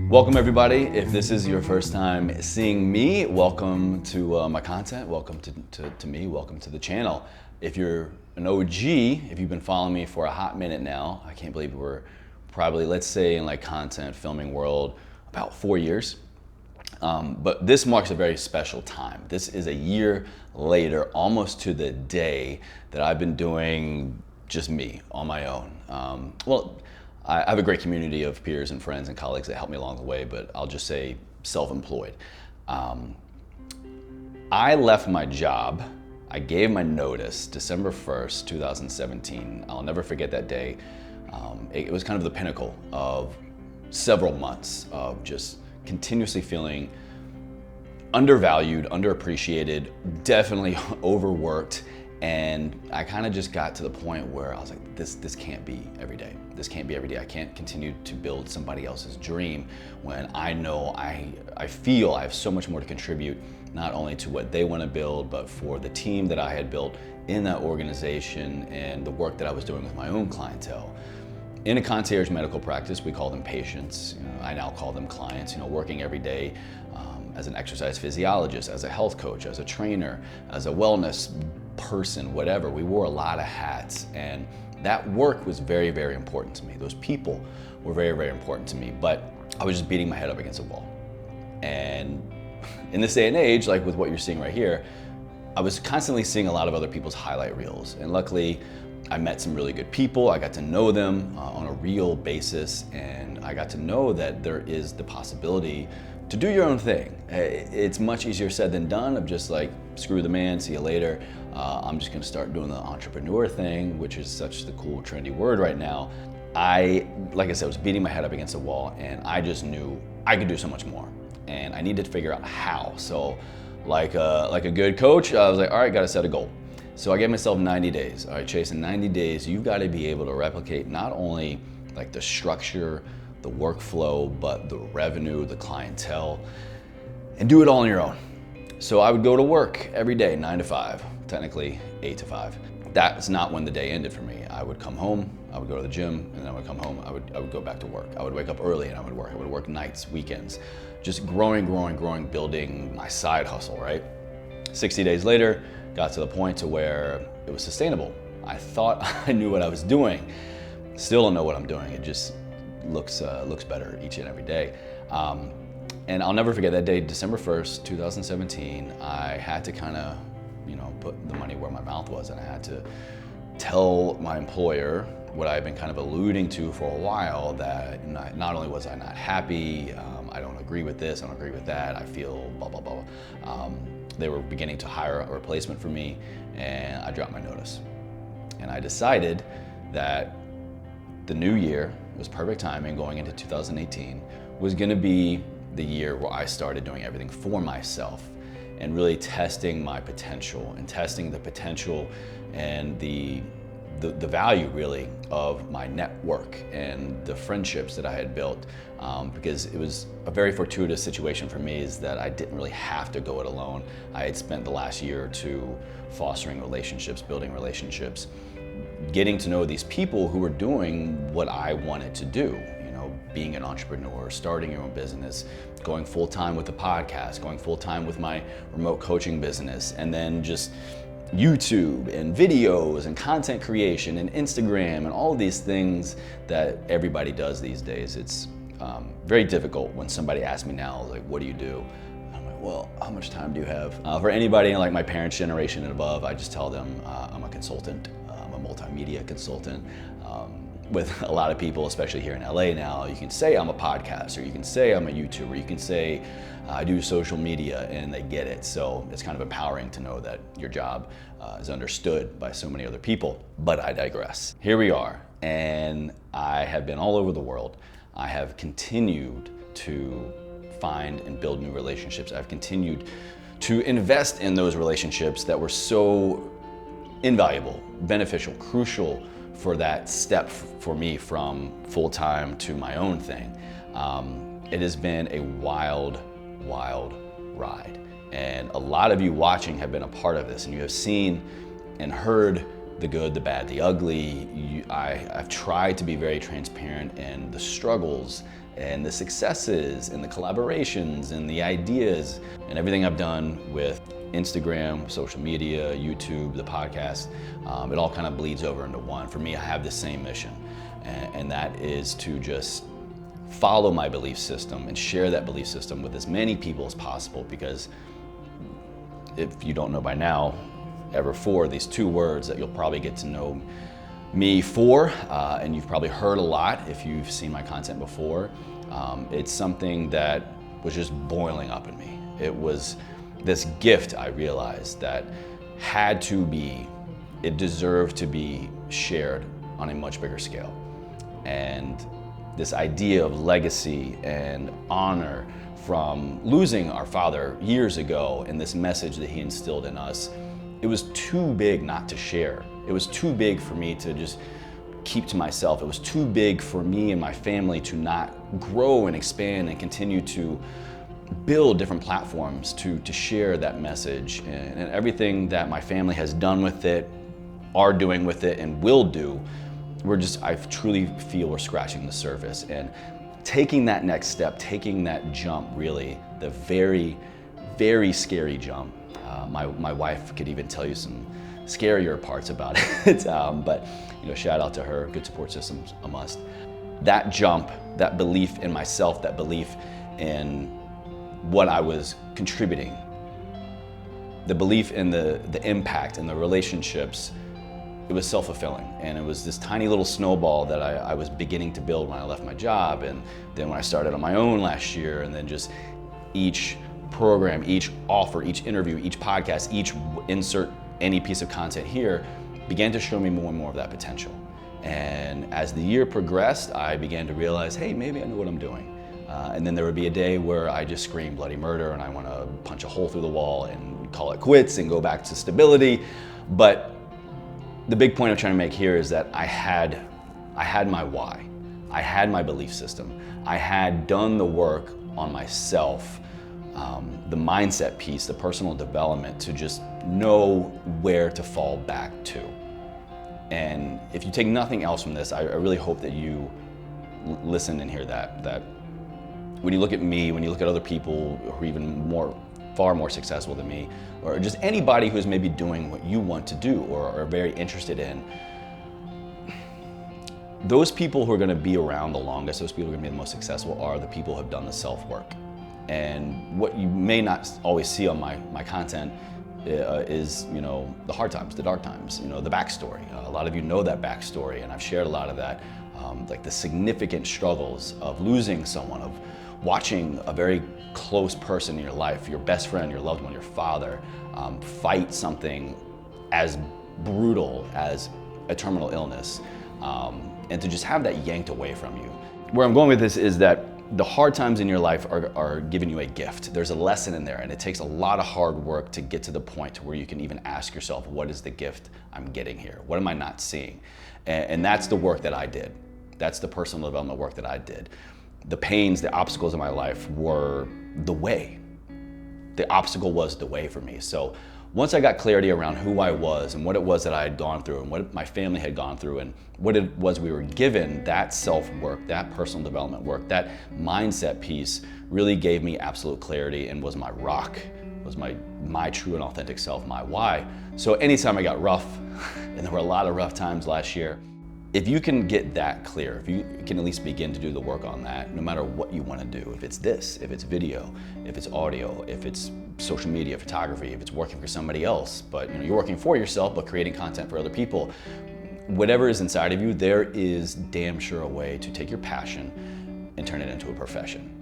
Welcome everybody. If this is your first time seeing me, welcome to my content, welcome to me, welcome to the channel. If you're an OG, if you've been following me for a hot minute now, I can't believe we're probably, let's say in like content filming world, about 4 years. But this marks a very special time. This is a year later, almost to the day, that I've been doing just me on my own. I have a great community of peers and friends and colleagues that help me along the way, but I'll just say self-employed. I left my job. I gave my notice December 1st, 2017. I'll never forget that day. It was kind of the pinnacle of several months of just continuously feeling undervalued, underappreciated, definitely overworked. And I kind of just got to the point where I was like, this can't be every day. This can't be every day. I can't continue to build somebody else's dream when I know I feel I have so much more to contribute, not only to what they want to build, but for the team that I had built in that organization and the work that I was doing with my own clientele. In a concierge medical practice, we call them patients. I now call them clients, working every day as an exercise physiologist, as a health coach, as a trainer, as a wellness person, whatever. We wore a lot of hats, and that work was very, very important to me. Those people were very, very important to me, but I was just beating my head up against a wall. And in this day and age, like with what you're seeing right here, I was constantly seeing a lot of other people's highlight reels. And luckily, I met some really good people. I got to know them on a real basis, and I got to know that there is the possibility to do your own thing. It's much easier said than done of just like, screw the man, see you later. I'm just gonna start doing the entrepreneur thing, which is such the cool, trendy word right now. Like I said, I was beating my head up against a wall, and I just knew I could do so much more. And I needed to figure out how. So like a good coach, I was like, all right, gotta set a goal. So I gave myself 90 days. All right, Chase, in 90 days, you've got to be able to replicate not only like the structure, the workflow, but the revenue, the clientele, and do it all on your own. So I would go to work every day, 9 to 5, technically 8 to 5. That's not when the day ended for me. I would come home, I would go to the gym, and then I would come home, I would go back to work. I would wake up early and I would work. I would work nights, weekends, just growing, building my side hustle, right? 60 days later, got to the point to where it was sustainable. I thought I knew what I was doing. Still don't know what I'm doing. It just looks better each and every day. And I'll never forget that day, December 1st, 2017, I had to kind of, put the money where my mouth was, and I had to tell my employer what I've been kind of alluding to for a while, that not only was I not happy, I don't agree with this, I don't agree with that, I feel blah, blah, blah. They were beginning to hire a replacement for me, and I dropped my notice. And I decided that the new year was perfect timing, going into 2018, was gonna be the year where I started doing everything for myself and really testing my potential and testing the potential and the value really of my network and the friendships that I had built, because it was a very fortuitous situation for me, is that I didn't really have to go it alone. I had spent the last year or two fostering relationships, building relationships, getting to know these people who were doing what I wanted to do, being an entrepreneur, starting your own business, going full-time with the podcast, going full-time with my remote coaching business, and then just YouTube and videos and content creation and Instagram and all of these things that everybody does these days. It's very difficult when somebody asks me now, like, what do you do? I'm like, well, how much time do you have? For anybody in like my parents' generation and above, I just tell them I'm a consultant. I'm a multimedia consultant. With a lot of people, especially here in LA now, you can say I'm a podcaster, you can say I'm a YouTuber, you can say I do social media, and they get it. So it's kind of empowering to know that your job is understood by so many other people. But I digress. Here we are, and I have been all over the world. I have continued to find and build new relationships. I've continued to invest in those relationships that were so invaluable, beneficial, crucial for that step for me from full-time to my own thing. It has been a wild, wild ride. And a lot of you watching have been a part of this, and you have seen and heard the good, the bad, the ugly. I've tried to be very transparent in the struggles and the successes and the collaborations and the ideas and everything I've done with Instagram, social media, YouTube, the podcast. It all kind of bleeds over into one. For me, I have the same mission, and that is to just follow my belief system and share that belief system with as many people as possible, because if you don't know by now, Ever4, these two words that you'll probably get to know me for, and you've probably heard a lot if you've seen my content before. It's something that was just boiling up in me. It was this gift, I realized, that it deserved to be shared on a much bigger scale. And this idea of legacy and honor from losing our father years ago, and this message that he instilled in us, it was too big not to share. It was too big for me to just keep to myself. It was too big for me and my family to not grow and expand and continue to build different platforms to share that message. And everything that my family has done with it, are doing with it, and will do, I truly feel we're scratching the surface. And taking that next step, taking that jump, really, the very, very scary jump. My wife could even tell you some scarier parts about it, but shout out to her. Good support system's a must. That jump, that belief in myself, that belief in what I was contributing, the belief in the impact and the relationships, it was self-fulfilling. And it was this tiny little snowball that I was beginning to build when I left my job, and then when I started on my own last year, and then just each program, each offer, each interview, each podcast, each insert any piece of content here began to show me more and more of that potential. And as the year progressed, I began to realize, hey, maybe I know what I'm doing. And then there would be a day where I just scream bloody murder and I want to punch a hole through the wall and call it quits and go back to stability. But the big point I'm trying to make here is that I had my why. I had my belief system. I had done the work on myself, the mindset piece, the personal development, to just know where to fall back to. And if you take nothing else from this, I really hope that you listen and hear that when you look at me, when you look at other people who are even far more successful than me, or just anybody who's maybe doing what you want to do or are very interested in, those people who are going to be around the longest, those people who are going to be the most successful, are the people who have done the self-work. And what you may not always see on my content is the hard times, the dark times, the backstory. A lot of you know that backstory, and I've shared a lot of that, like the significant struggles of losing someone, of watching a very close person in your life, your best friend, your loved one, your father, fight something as brutal as a terminal illness, and to just have that yanked away from you. Where I'm going with this is that the hard times in your life are giving you a gift. There's a lesson in there, and it takes a lot of hard work to get to the point to where you can even ask yourself, what is the gift I'm getting here? What am I not seeing? And that's the work that I did. That's the personal development work that I did. The pains, the obstacles in my life were the way. The obstacle was the way for me. So once I got clarity around who I was and what it was that I had gone through and what my family had gone through and what it was we were given, that self-work, that personal development work, that mindset piece really gave me absolute clarity and was my rock, was my true and authentic self, my why. So anytime I got rough, and there were a lot of rough times last year, if you can get that clear, if you can at least begin to do the work on that, no matter what you want to do, if it's this, if it's video, if it's audio, if it's social media, photography, if it's working for somebody else, but you're working for yourself, but creating content for other people, whatever is inside of you, there is damn sure a way to take your passion and turn it into a profession.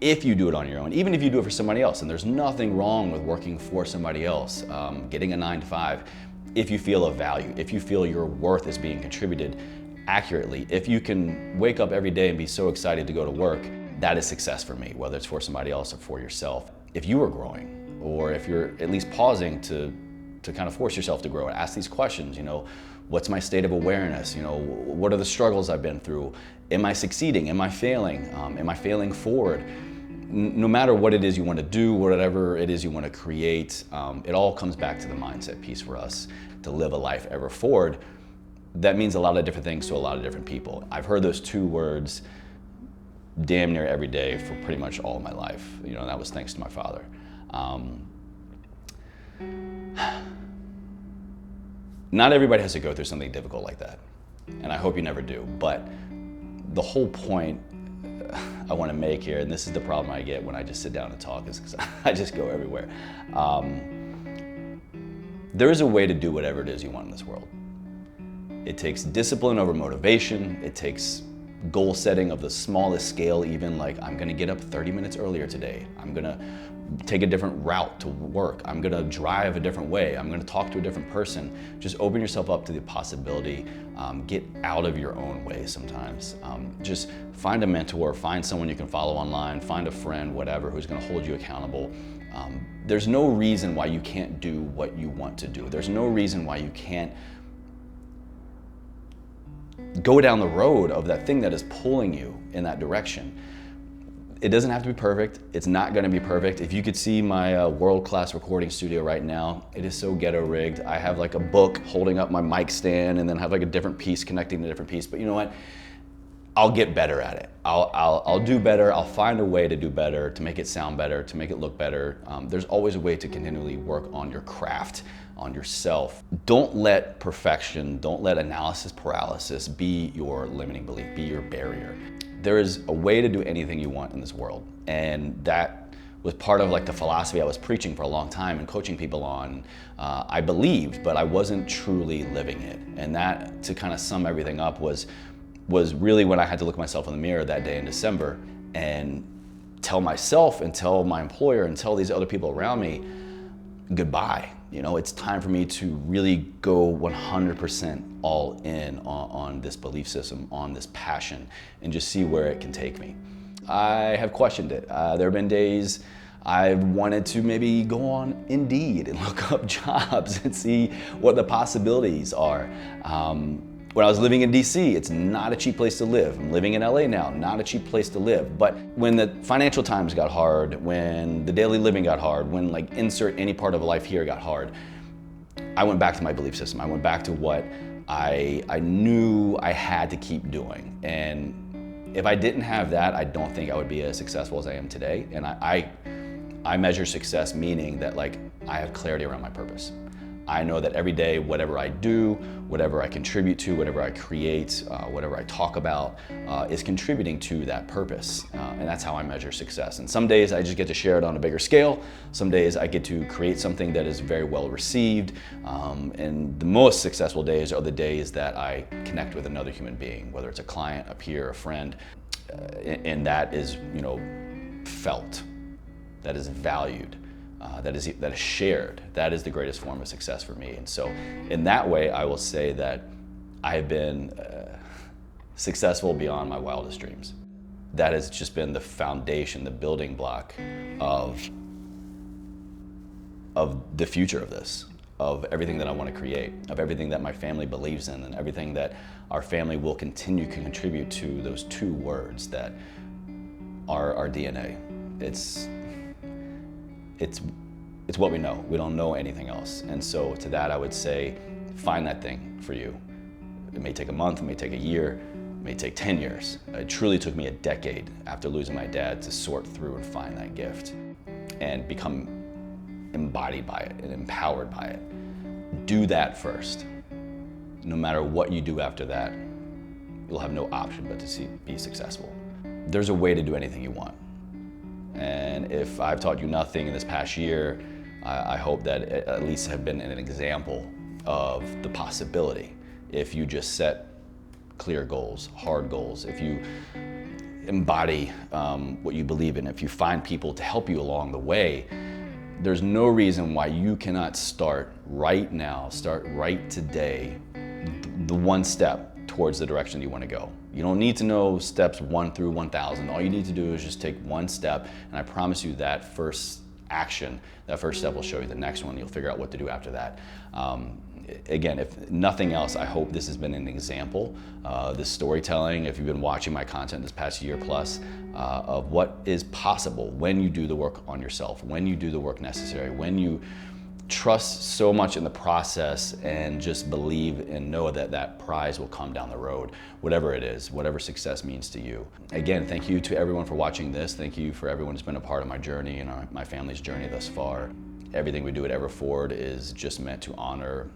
If you do it on your own, even if you do it for somebody else, and there's nothing wrong with working for somebody else, getting a 9-to-5, if you feel of value, if you feel your worth is being contributed accurately, if you can wake up every day and be so excited to go to work, that is success for me, whether it's for somebody else or for yourself. If you are growing, or if you're at least pausing to kind of force yourself to grow and ask these questions, what's my state of awareness? What are the struggles I've been through? Am I succeeding? Am I failing? Am I failing forward? No matter what it is you want to do, whatever it is you want to create, it all comes back to the mindset piece for us. to live a life ever forward, that means a lot of different things to a lot of different people. I've heard those two words damn near every day for pretty much all of my life. You know, and that was thanks to my father. Not everybody has to go through something difficult like that, and I hope you never do. But the whole point I want to make here, and this is the problem I get when I just sit down and talk, is because I just go everywhere. There is a way to do whatever it is you want in this world. It takes discipline over motivation. It takes goal setting of the smallest scale, even like I'm gonna get up 30 minutes earlier today. I'm gonna take a different route to work. I'm gonna drive a different way. I'm gonna talk to a different person. Just open yourself up to the possibility. Get out of your own way sometimes. Just find a mentor, find someone you can follow online, find a friend, whatever, who's gonna hold you accountable. There's no reason why you can't do what you want to do. There's no reason why you can't go down the road of that thing that is pulling you in that direction. It doesn't have to be perfect. It's not gonna be perfect. If you could see my world-class recording studio right now, it is so ghetto rigged. I have like a book holding up my mic stand and then have like a different piece connecting to a different piece. But you know what? I'll get better at it. I'll do better. I'll find a way to do better, to make it sound better, to make it look better. There's always a way to continually work on your craft, on yourself. Don't let perfection, don't let analysis paralysis be your limiting belief, be your barrier. There is a way to do anything you want in this world. And that was part of like the philosophy I was preaching for a long time and coaching people on. I believed, but I wasn't truly living it. And that, to kind of sum everything up, was really when I had to look myself in the mirror that day in December and tell myself and tell my employer and tell these other people around me, goodbye. You know, it's time for me to really go 100% all in on this belief system, on this passion, and just see where it can take me. I have questioned it. There have been days I've wanted to maybe go on Indeed and look up jobs and see what the possibilities are. When I was living in DC, it's not a cheap place to live. I'm living in LA now, not a cheap place to live. But when the financial times got hard, when the daily living got hard, when like insert any part of life here got hard, I went back to my belief system. I went back to what I knew I had to keep doing. And if I didn't have that, I don't think I would be as successful as I am today. And I measure success meaning that like I have clarity around my purpose. I know that every day, whatever I do, whatever I contribute to, whatever I create, whatever I talk about, is contributing to that purpose. And that's how I measure success. And some days I just get to share it on a bigger scale. Some days I get to create something that is very well received. And the most successful days are the days that I connect with another human being, whether it's a client, a peer, a friend, and that is, you know, felt, that is valued. That is shared. That is the greatest form of success for me. And so in that way, I will say that I have been successful beyond my wildest dreams. That has just been the foundation, the building block of the future of this, of everything that I want to create, of everything that my family believes in, and everything that our family will continue to contribute to those two words that are our DNA. It's what we know. We don't know anything else. And so to that, I would say, find that thing for you. It may take a month, it may take a year, it may take 10 years. It truly took me a decade after losing my dad to sort through and find that gift and become embodied by it and empowered by it. Do that first. No matter what you do after that, you'll have no option but to be successful. There's a way to do anything you want. And if I've taught you nothing in this past year, I hope that it at least have been an example of the possibility. If you just set clear goals, hard goals, if you embody what you believe in, if you find people to help you along the way, there's no reason why you cannot start right now, start right today, the one step towards the direction you want to go. You don't need to know steps 1 through 1,000. All you need to do is just take one step, and I promise you that first action, that first step will show you the next one. You'll figure out what to do after that. Again, if nothing else, I hope this has been an example, this storytelling, if you've been watching my content this past year plus, of what is possible when you do the work on yourself, when you do the work necessary, when you trust so much in the process and just believe and know that that prize will come down the road, whatever it is, whatever success means to you. Again, thank you to everyone for watching this. Thank you for everyone who's been a part of my journey and my family's journey thus far. Everything we do at Ever Forward is just meant to honor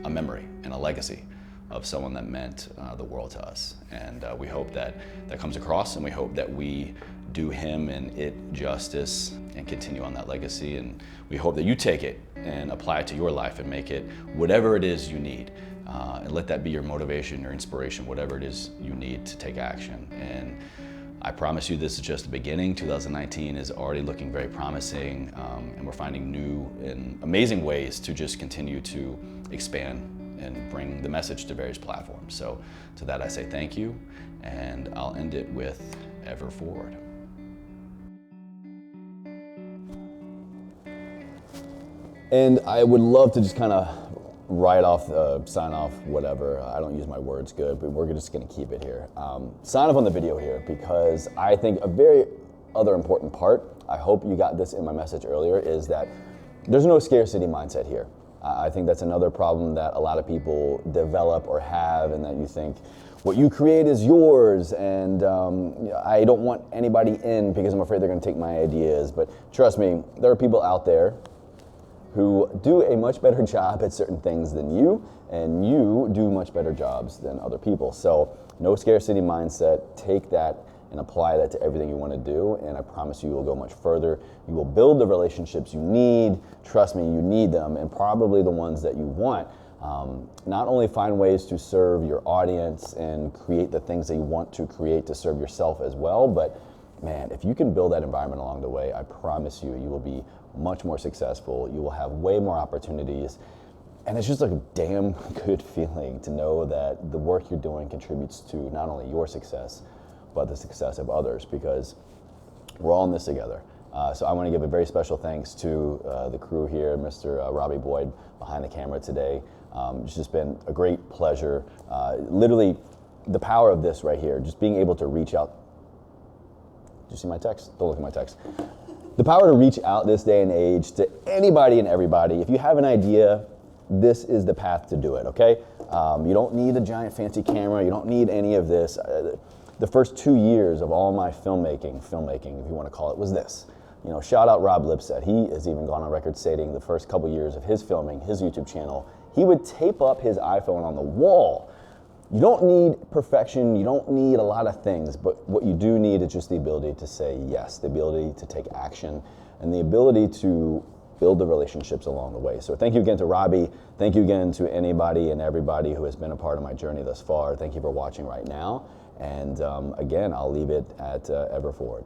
a memory and a legacy of someone that meant the world to us. And we hope that that comes across, and we hope that we do him and it justice and continue on that legacy. And we hope that you take it and apply it to your life and make it whatever it is you need. And let that be your motivation, your inspiration, whatever it is you need to take action. And I promise you this is just the beginning. 2019 is already looking very promising, and we're finding new and amazing ways to just continue to expand and bring the message to various platforms. So to that I say thank you, and I'll end it with Ever Forward. And I would love to just kind of write off, sign off, whatever. I don't use my words good, but we're just gonna keep it here. Sign off on the video here, because I think a very other important part, I hope you got this in my message earlier, is that there's no scarcity mindset here. I think that's another problem that a lot of people develop or have, and that you think what you create is yours, and I don't want anybody in because I'm afraid they're gonna take my ideas. But trust me, there are people out there who do a much better job at certain things than you, and you do much better jobs than other people. So no scarcity mindset, take that and apply that to everything you want to do, and I promise you will go much further. You will build the relationships you need. Trust me, you need them, and probably the ones that you want. Not only find ways to serve your audience and create the things that you want to create to serve yourself as well, but man, if you can build that environment along the way, I promise you, you will be much more successful. You will have way more opportunities. And it's just a damn good feeling to know that the work you're doing contributes to not only your success, but the success of others, because we're all in this together. So I want to give a very special thanks to the crew here, Mr. Robbie Boyd behind the camera today. It's just been a great pleasure. Literally, the power of this right here, just being able to reach out. Did you see my text? Don't look at my text. The power to reach out this day and age to anybody and everybody. If you have an idea, this is the path to do it, okay? You don't need a giant fancy camera. You don't need any of this. The first 2 years of all my filmmaking, if you want to call it, was this. You know, shout out Rob Lipset. He has even gone on record stating the first couple years of his filming, his YouTube channel, he would tape up his iPhone on the wall. You don't need perfection, you don't need a lot of things, but what you do need is just the ability to say yes, the ability to take action, and the ability to build the relationships along the way. So thank you again to Robbie. Thank you again to anybody and everybody who has been a part of my journey thus far. Thank you for watching right now. And again, I'll leave it at Ever Forward.